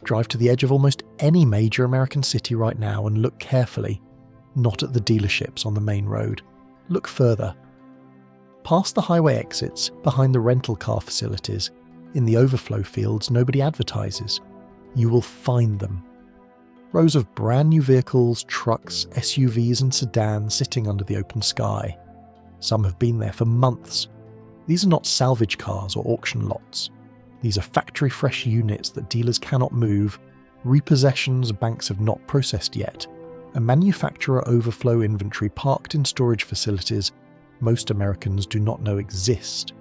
Drive to the edge of almost any major American city right now and look carefully, not at the dealerships on the main road. Look further. Past the highway exits, behind the rental car facilities, in the overflow fields nobody advertises, you will find them. Rows of brand new vehicles, trucks, SUVs and sedans sitting under the open sky. Some have been there for months. These are not salvage cars or auction lots. These are factory-fresh units that dealers cannot move, repossessions banks have not processed yet, and manufacturer overflow inventory parked in storage facilities most Americans do not know exist.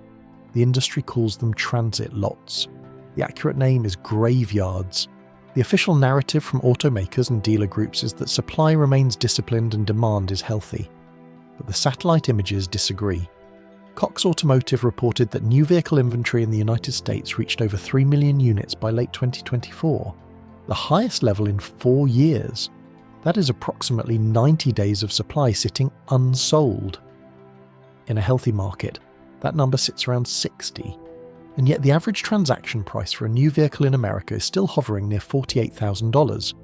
The industry calls them transit lots. The accurate name is graveyards. The official narrative from automakers and dealer groups is that supply remains disciplined and demand is healthy. But the satellite images disagree. Cox Automotive reported that new vehicle inventory in the United States reached over 3 million units by late 2024, the highest level in 4 years. That is approximately 90 days of supply sitting unsold. In a healthy market, that number sits around 60, and yet the average transaction price for a new vehicle in America is still hovering near $48,000.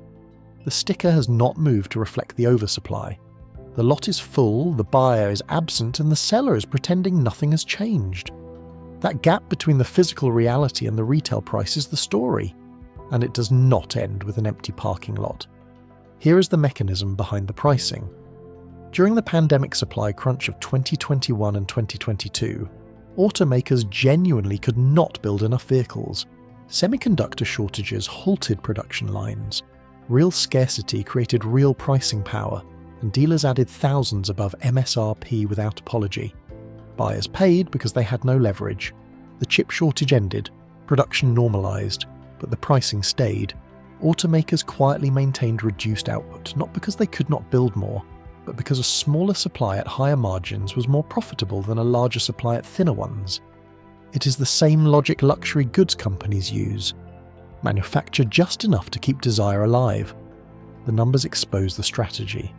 The sticker has not moved to reflect the oversupply. The lot is full, the buyer is absent, and the seller is pretending nothing has changed. That gap between the physical reality and the retail price is the story, and it does not end with an empty parking lot. Here is the mechanism behind the pricing. During the pandemic supply crunch of 2021 and 2022, automakers genuinely could not build enough vehicles. Semiconductor shortages halted production lines. Real scarcity created real pricing power, and dealers added thousands above MSRP without apology. Buyers paid because they had no leverage. The chip shortage ended, production normalized, but the pricing stayed. Automakers quietly maintained reduced output, not because they could not build more, but because a smaller supply at higher margins was more profitable than a larger supply at thinner ones. It is the same logic luxury goods companies use. Manufacture just enough to keep desire alive. The numbers expose the strategy.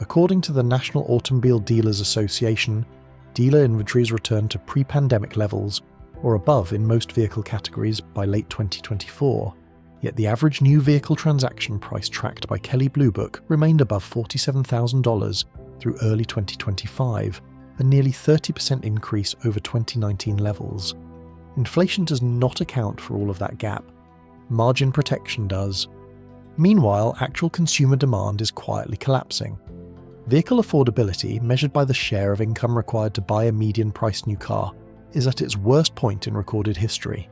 According to the National Automobile Dealers Association, dealer inventories returned to pre-pandemic levels, or above in most vehicle categories, by late 2024. Yet the average new vehicle transaction price tracked by Kelley Blue Book remained above $47,000 through early 2025, a nearly 30% increase over 2019 levels. Inflation does not account for all of that gap. Margin protection does. Meanwhile, actual consumer demand is quietly collapsing. Vehicle affordability, measured by the share of income required to buy a median-priced new car, is at its worst point in recorded history.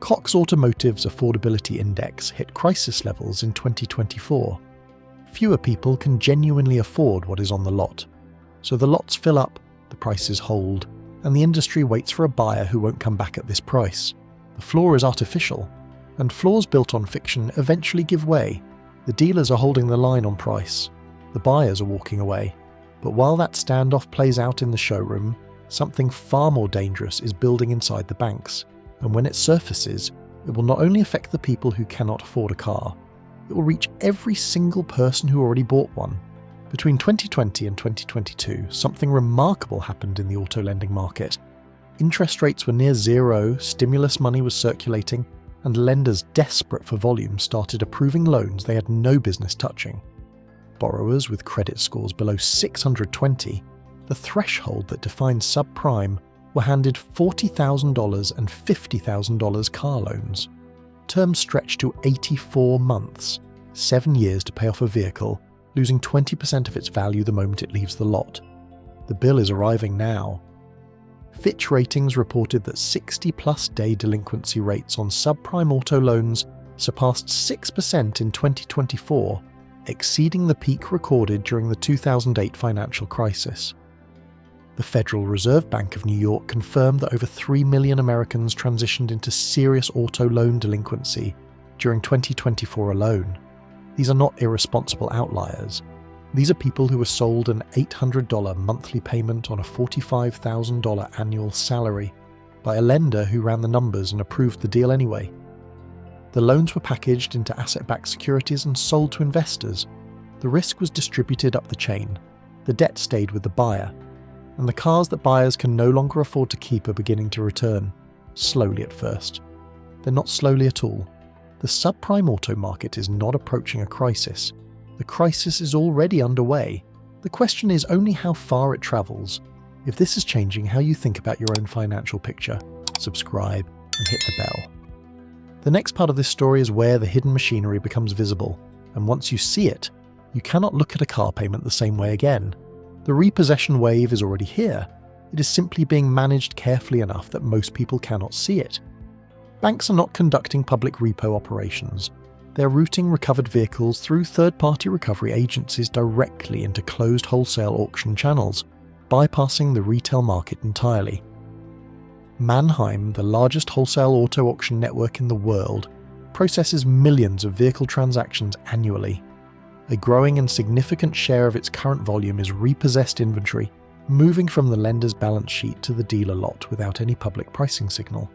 Cox Automotive's affordability index hit crisis levels in 2024. Fewer people can genuinely afford what is on the lot. So the lots fill up, the prices hold, and the industry waits for a buyer who won't come back at this price. The floor is artificial, and floors built on fiction eventually give way. The dealers are holding the line on price. The buyers are walking away. But while that standoff plays out in the showroom, something far more dangerous is building inside the banks. And when it surfaces, it will not only affect the people who cannot afford a car, it will reach every single person who already bought one. Between 2020 and 2022, something remarkable happened in the auto lending market. Interest rates were near zero, stimulus money was circulating, and lenders desperate for volume started approving loans they had no business touching. Borrowers with credit scores below 620, the threshold that defines subprime, were handed $40,000 and $50,000 car loans. Terms stretched to 84 months, 7 years to pay off a vehicle, losing 20% of its value the moment it leaves the lot. The bill is arriving now. Fitch Ratings reported that 60-plus day delinquency rates on subprime auto loans surpassed 6% in 2024, exceeding the peak recorded during the 2008 financial crisis. The Federal Reserve Bank of New York confirmed that over 3 million Americans transitioned into serious auto loan delinquency during 2024 alone. These are not irresponsible outliers. These are people who were sold an $800 monthly payment on a $45,000 annual salary by a lender who ran the numbers and approved the deal anyway. The loans were packaged into asset-backed securities and sold to investors. The risk was distributed up the chain. The debt stayed with the buyer. And the cars that buyers can no longer afford to keep are beginning to return, slowly at first. They're not slowly at all. The subprime auto market is not approaching a crisis. The crisis is already underway. The question is only how far it travels. If this is changing how you think about your own financial picture, subscribe and hit the bell. The next part of this story is where the hidden machinery becomes visible, and once you see it, you cannot look at a car payment the same way again. The repossession wave is already here. It is simply being managed carefully enough that most people cannot see it. Banks are not conducting public repo operations. They're routing recovered vehicles through third-party recovery agencies directly into closed wholesale auction channels, bypassing the retail market entirely. Mannheim, the largest wholesale auto auction network in the world, processes millions of vehicle transactions annually. A growing and significant share of its current volume is repossessed inventory, moving from the lender's balance sheet to the dealer lot without any public pricing signal.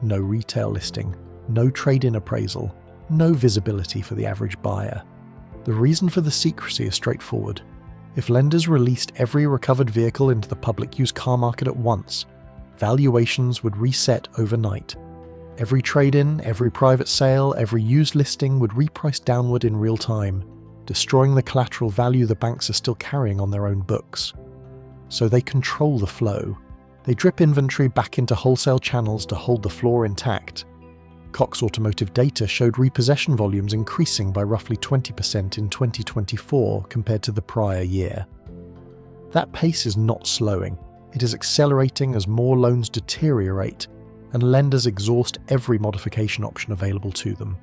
No retail listing, no trade-in appraisal, no visibility for the average buyer. The reason for the secrecy is straightforward. If lenders released every recovered vehicle into the public used car market at once, valuations would reset overnight. Every trade-in, every private sale, every used listing would reprice downward in real time, destroying the collateral value the banks are still carrying on their own books. So they control the flow. They drip inventory back into wholesale channels to hold the floor intact. Cox Automotive data showed repossession volumes increasing by roughly 20% in 2024 compared to the prior year. That pace is not slowing. It is accelerating as more loans deteriorate and lenders exhaust every modification option available to them.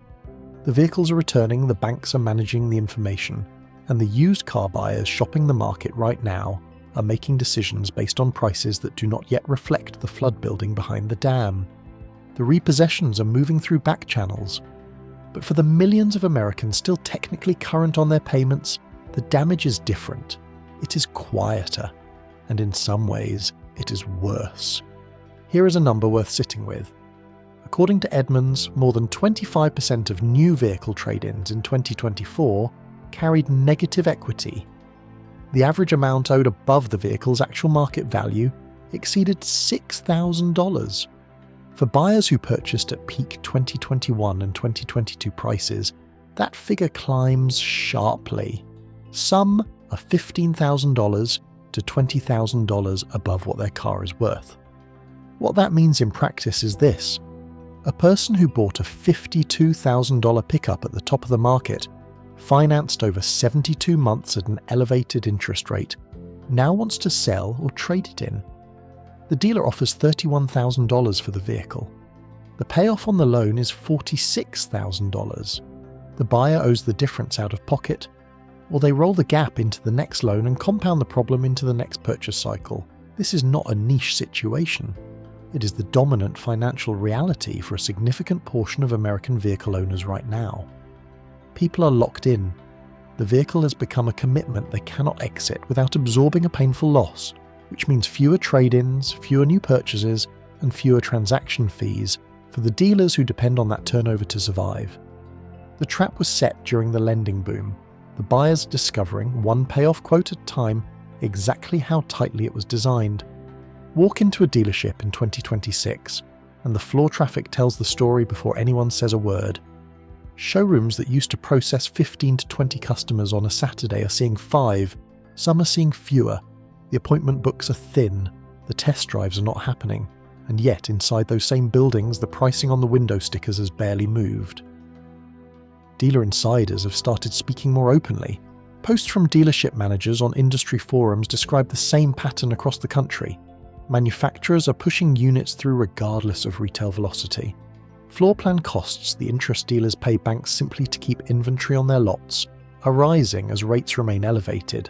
The vehicles are returning, the banks are managing the information, and the used car buyers shopping the market right now are making decisions based on prices that do not yet reflect the flood building behind the dam. The repossessions are moving through back channels. But for the millions of Americans still technically current on their payments, the damage is different. It is quieter, and in some ways, it is worse. Here is a number worth sitting with. According to Edmunds, more than 25% of new vehicle trade-ins in 2024 carried negative equity. The average amount owed above the vehicle's actual market value exceeded $6,000. For buyers who purchased at peak 2021 and 2022 prices, that figure climbs sharply. Some are $15,000 to $20,000 above what their car is worth. What that means in practice is this. A person who bought a $52,000 pickup at the top of the market, financed over 72 months at an elevated interest rate, now wants to sell or trade it in. The dealer offers $31,000 for the vehicle. The payoff on the loan is $46,000. The buyer owes the difference out of pocket, or they roll the gap into the next loan and compound the problem into the next purchase cycle. This is not a niche situation. It is the dominant financial reality for a significant portion of American vehicle owners right now. People are locked in. The vehicle has become a commitment they cannot exit without absorbing a painful loss, which means fewer trade-ins, fewer new purchases, and fewer transaction fees for the dealers who depend on that turnover to survive. The trap was set during the lending boom, the buyers discovering, one payoff quote at a time, exactly how tightly it was designed. Walk into a dealership in 2026, and the floor traffic tells the story before anyone says a word. Showrooms that used to process 15 to 20 customers on a Saturday are seeing 5, some are seeing fewer. The appointment books are thin, the test drives are not happening, and yet inside those same buildings the pricing on the window stickers has barely moved. Dealer insiders have started speaking more openly. Posts from dealership managers on industry forums describe the same pattern across the country. Manufacturers are pushing units through regardless of retail velocity. Floor plan costs the interest dealers pay banks simply to keep inventory on their lots are rising as rates remain elevated.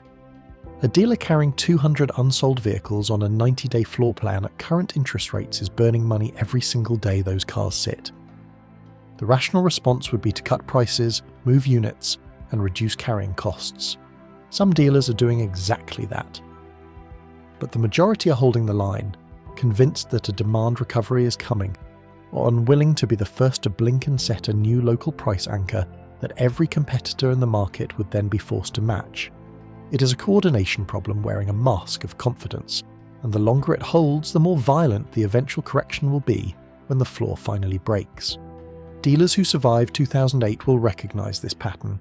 A dealer carrying 200 unsold vehicles on a 90-day floor plan at current interest rates is burning money every single day those cars sit. The rational response would be to cut prices, move units, and reduce carrying costs. Some dealers are doing exactly that. But the majority are holding the line, convinced that a demand recovery is coming, or unwilling to be the first to blink and set a new local price anchor that every competitor in the market would then be forced to match. It is a coordination problem wearing a mask of confidence, and the longer it holds, the more violent the eventual correction will be when the floor finally breaks. Dealers who survived 2008 will recognise this pattern.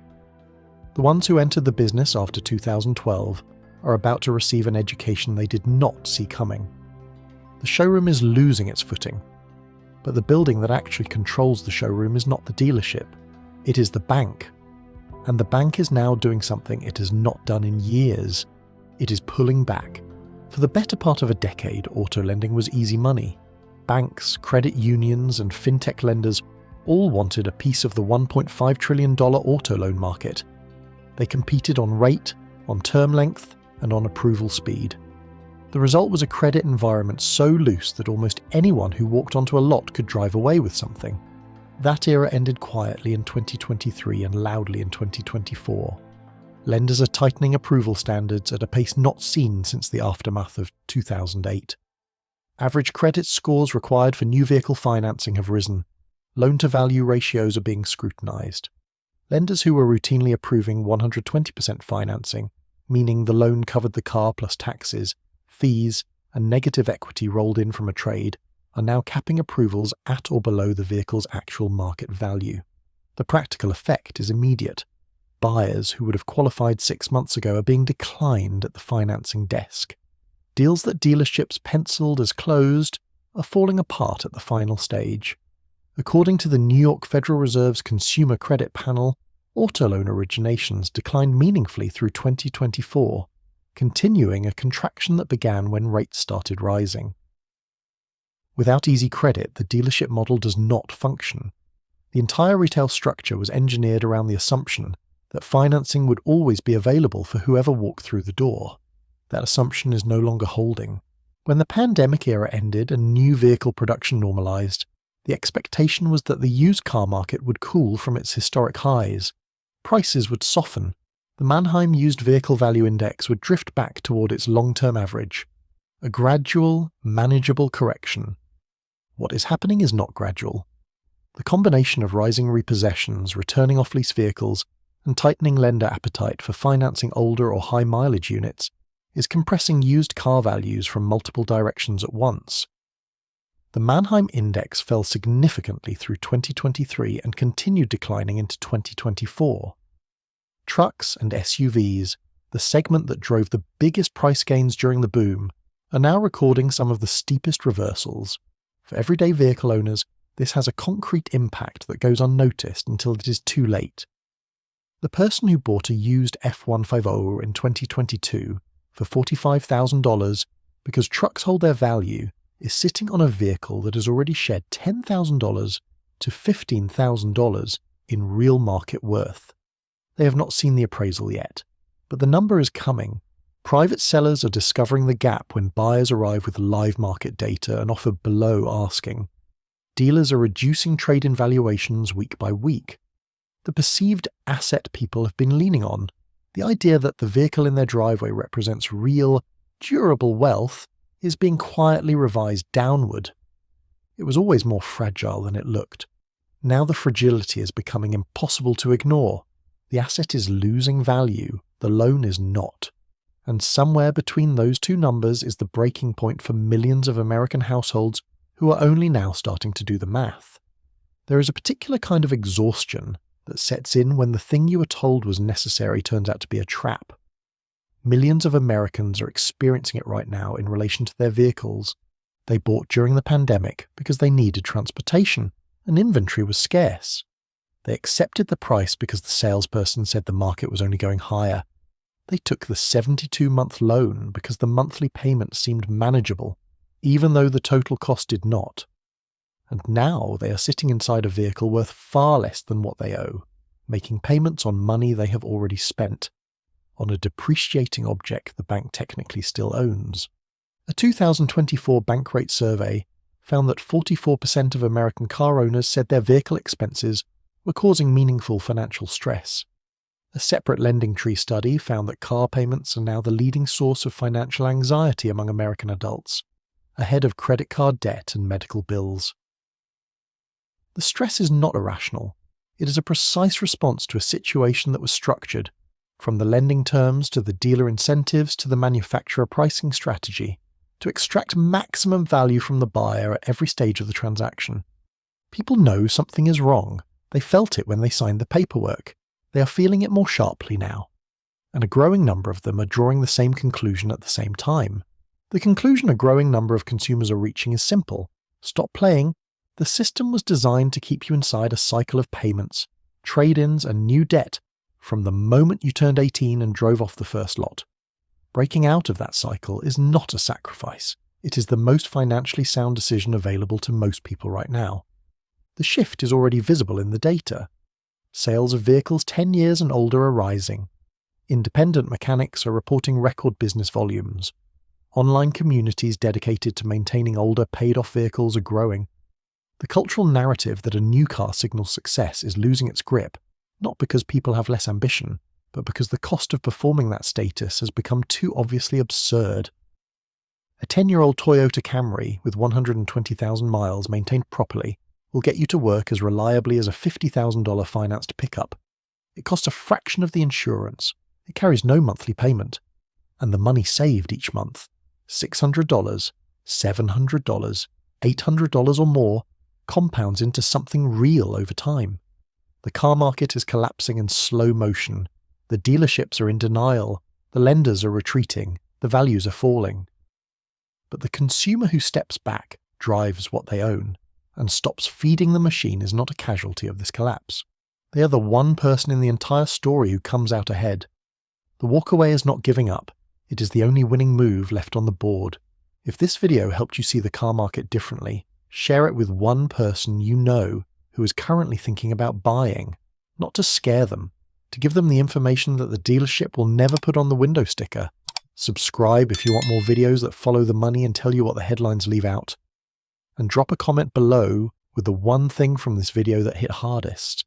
The ones who entered the business after 2012 are about to receive an education they did not see coming. The showroom is losing its footing, but the building that actually controls the showroom is not the dealership, it is the bank. And the bank is now doing something it has not done in years. It is pulling back. For the better part of a decade, auto lending was easy money. Banks, credit unions, and fintech lenders all wanted a piece of the $1.5 trillion auto loan market. They competed on rate, on term length, and on approval speed. The result was a credit environment so loose that almost anyone who walked onto a lot could drive away with something. That era ended quietly in 2023 and loudly in 2024. Lenders are tightening approval standards at a pace not seen since the aftermath of 2008. Average credit scores required for new vehicle financing have risen. Loan-to-value ratios are being scrutinised. Lenders who were routinely approving 120% financing, meaning the loan covered the car plus taxes, fees, and negative equity rolled in from a trade, are now capping approvals at or below the vehicle's actual market value. The practical effect is immediate. Buyers who would have qualified 6 months ago are being declined at the financing desk. Deals that dealerships penciled as closed are falling apart at the final stage. According to the New York Federal Reserve's Consumer Credit Panel, auto loan originations declined meaningfully through 2024, continuing a contraction that began when rates started rising. Without easy credit, the dealership model does not function. The entire retail structure was engineered around the assumption that financing would always be available for whoever walked through the door. That assumption is no longer holding. When the pandemic era ended and new vehicle production normalized, the expectation was that the used car market would cool from its historic highs. Prices would soften. The Manheim Used Vehicle Value Index would drift back toward its long-term average. A gradual, manageable correction. What is happening is not gradual. The combination of rising repossessions, returning off-lease vehicles, and tightening lender appetite for financing older or high-mileage units is compressing used car values from multiple directions at once. The Manheim Index fell significantly through 2023 and continued declining into 2024. Trucks and SUVs, the segment that drove the biggest price gains during the boom, are now recording some of the steepest reversals. For everyday vehicle owners, this has a concrete impact that goes unnoticed until it is too late. The person who bought a used F-150 in 2022 for $45,000 because trucks hold their value is sitting on a vehicle that has already shed $10,000 to $15,000 in real market worth. They have not seen the appraisal yet, but the number is coming. Private sellers are discovering the gap when buyers arrive with live market data and offer below asking. Dealers are reducing trade-in valuations week by week. The perceived asset people have been leaning on, the idea that the vehicle in their driveway represents real, durable wealth, is being quietly revised downward. It was always more fragile than it looked. Now the fragility is becoming impossible to ignore. The asset is losing value, the loan is not. And somewhere between those two numbers is the breaking point for millions of American households who are only now starting to do the math. There is a particular kind of exhaustion that sets in when the thing you were told was necessary turns out to be a trap. Millions of Americans are experiencing it right now in relation to their vehicles. They bought during the pandemic because they needed transportation, and inventory was scarce. They accepted the price because the salesperson said the market was only going higher. They took the 72-month loan because the monthly payment seemed manageable, even though the total cost did not. And now they are sitting inside a vehicle worth far less than what they owe, making payments on money they have already spent, on a depreciating object the bank technically still owns. A 2024 bank rate survey found that 44% of American car owners said their vehicle expenses were causing meaningful financial stress. A separate lending tree study found that car payments are now the leading source of financial anxiety among American adults, ahead of credit card debt and medical bills. The stress is not irrational. It is a precise response to a situation that was structured, from the lending terms to the dealer incentives to the manufacturer pricing strategy, to extract maximum value from the buyer at every stage of the transaction. People know something is wrong. They felt it when they signed the paperwork. They are feeling it more sharply now. And a growing number of them are drawing the same conclusion at the same time. The conclusion a growing number of consumers are reaching is simple. Stop playing. The system was designed to keep you inside a cycle of payments, trade-ins and new debt from the moment you turned 18 and drove off the first lot. Breaking out of that cycle is not a sacrifice. It is the most financially sound decision available to most people right now. The shift is already visible in the data. Sales of vehicles 10 years and older are rising. Independent mechanics are reporting record business volumes. Online communities dedicated to maintaining older, paid-off vehicles are growing. The cultural narrative that a new car signals success is losing its grip, not because people have less ambition, but because the cost of performing that status has become too obviously absurd. A 10-year-old Toyota Camry with 120,000 miles maintained properly will get you to work as reliably as a $50,000 financed pickup. It costs a fraction of the insurance. It carries no monthly payment. And the money saved each month, $600, $700, $800 or more, compounds into something real over time. The car market is collapsing in slow motion. The dealerships are in denial. The lenders are retreating. The values are falling. But the consumer who steps back, drives what they own, and stops feeding the machine is not a casualty of this collapse. They are the one person in the entire story who comes out ahead. The walkaway is not giving up. It is the only winning move left on the board. If this video helped you see the car market differently, share it with one person you know who is currently thinking about buying, not to scare them, to give them the information that the dealership will never put on the window sticker. Subscribe if you want more videos that follow the money and tell you what the headlines leave out. And drop a comment below with the one thing from this video that hit hardest.